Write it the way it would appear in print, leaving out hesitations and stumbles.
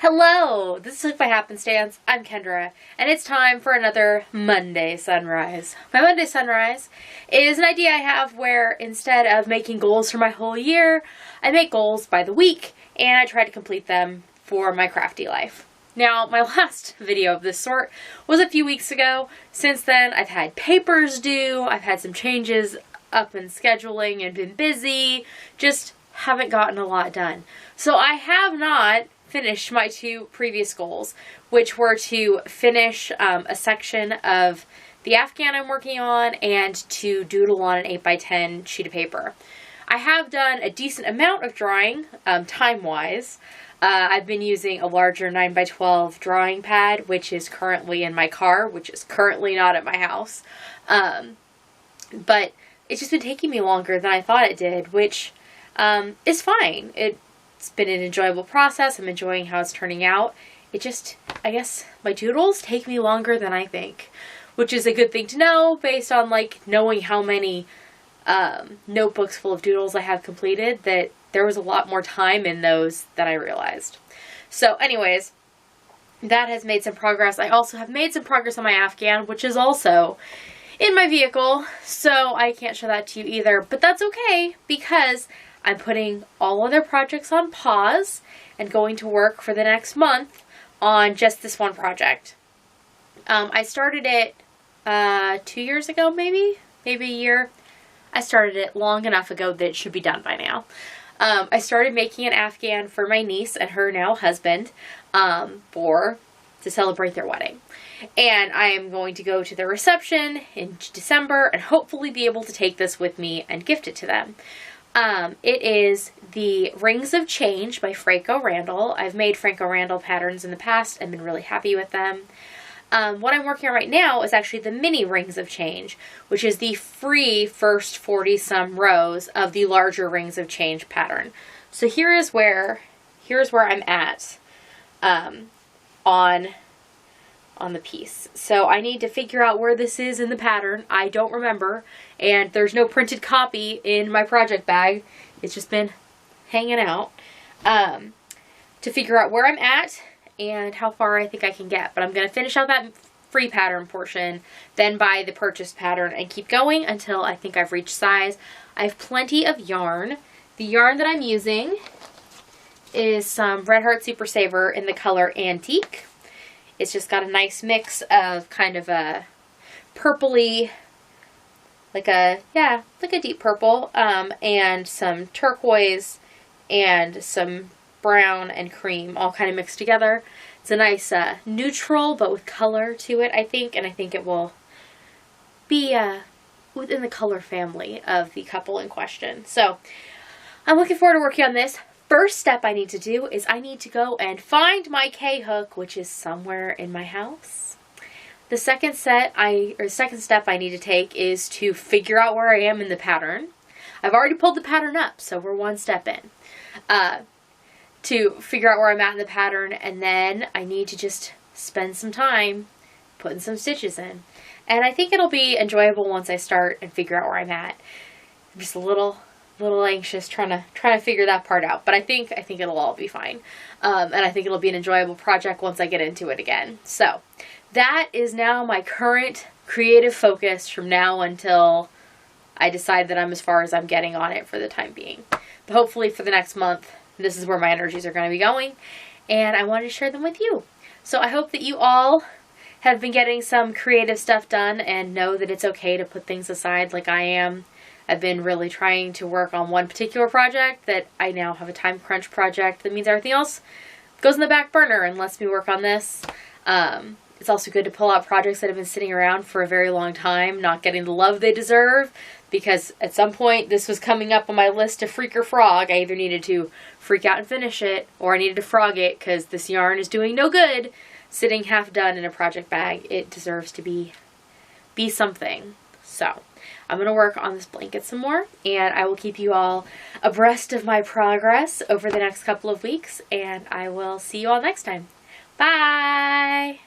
Hello, this is Hooked by Happenstance. I'm Kendra, and it's time for another Monday Sunrise. My Monday Sunrise is an idea I have where instead of making goals for my whole year, I make goals by the week, and I try to complete them for my crafty life. Now, my last video of this sort was a few weeks ago. Since then, I've had papers due, I've had some changes up in scheduling and been busy, just haven't gotten a lot done. So I have not finished my two previous goals, which were to finish a section of the afghan I'm working on and to doodle on an 8x10 sheet of paper. I have done a decent amount of drawing, time-wise. I've been using a larger 9x12 drawing pad, which is currently in my car, which is currently not at my house. But it's just been taking me longer than I thought it did, which is fine. It's been an enjoyable process. I'm enjoying how it's turning out. It just, I guess, my doodles take me longer than I think, which is a good thing to know based on, like, knowing how many notebooks full of doodles I have completed, that there was a lot more time in those than I realized. So anyways, that has made some progress. I also have made some progress on my afghan, which is also in my vehicle, so I can't show that to you either, but that's okay because I'm putting all other projects on pause and going to work for the next month on just this one project. I started it 2 years ago, maybe a year. I started it long enough ago that it should be done by now. I started making an afghan for my niece and her now husband to celebrate their wedding. And I am going to go to the reception in December and hopefully be able to take this with me and gift it to them. It is the Rings of Change by Franco Randall. I've made Franco Randall patterns in the past and been really happy with them. What I'm working on right now is actually the mini Rings of Change, which is the free first 40-some rows of the larger Rings of Change pattern. So here's where I'm at on the piece. So I need to figure out where this is in the pattern. I don't remember, and there's no printed copy in my project bag. It's just been hanging out to figure out where I'm at and how far I think I can get. But I'm going to finish out that free pattern portion, then buy the purchase pattern and keep going until I think I've reached size. I have plenty of yarn. The yarn that I'm using is some Red Heart Super Saver in the color Antique. It's just got a nice mix of kind of a purpley, like a deep purple, and some turquoise and some brown and cream all kind of mixed together. It's a nice neutral but with color to it, I think, and I think it will be within the color family of the couple in question. So I'm looking forward to working on this. First step I need to do is I need to go and find my K-hook, which is somewhere in my house. The second step I need to take is to figure out where I am in the pattern. I've already pulled the pattern up, so we're one step in. To figure out where I'm at in the pattern, and then I need to just spend some time putting some stitches in. And I think it'll be enjoyable once I start and figure out where I'm at. I'm just a little anxious trying to figure that part out, but I think it'll all be fine, and I think it'll be an enjoyable project once I get into it again. So that is now my current creative focus from now until I decide that I'm as far as I'm getting on it for the time being. But hopefully for the next month, this is where my energies are going to be going, and I wanted to share them with you. So I hope that you all have been getting some creative stuff done and know that it's okay to put things aside like I am. I've been really trying to work on one particular project that I now have a time crunch project. That means everything else goes in the back burner and lets me work on this. It's also good to pull out projects that have been sitting around for a very long time, not getting the love they deserve, because at some point this was coming up on my list to freak or frog. I either needed to freak out and finish it, or I needed to frog it because this yarn is doing no good sitting half done in a project bag. It deserves to be something. So I'm going to work on this blanket some more, and I will keep you all abreast of my progress over the next couple of weeks, and I will see you all next time. Bye!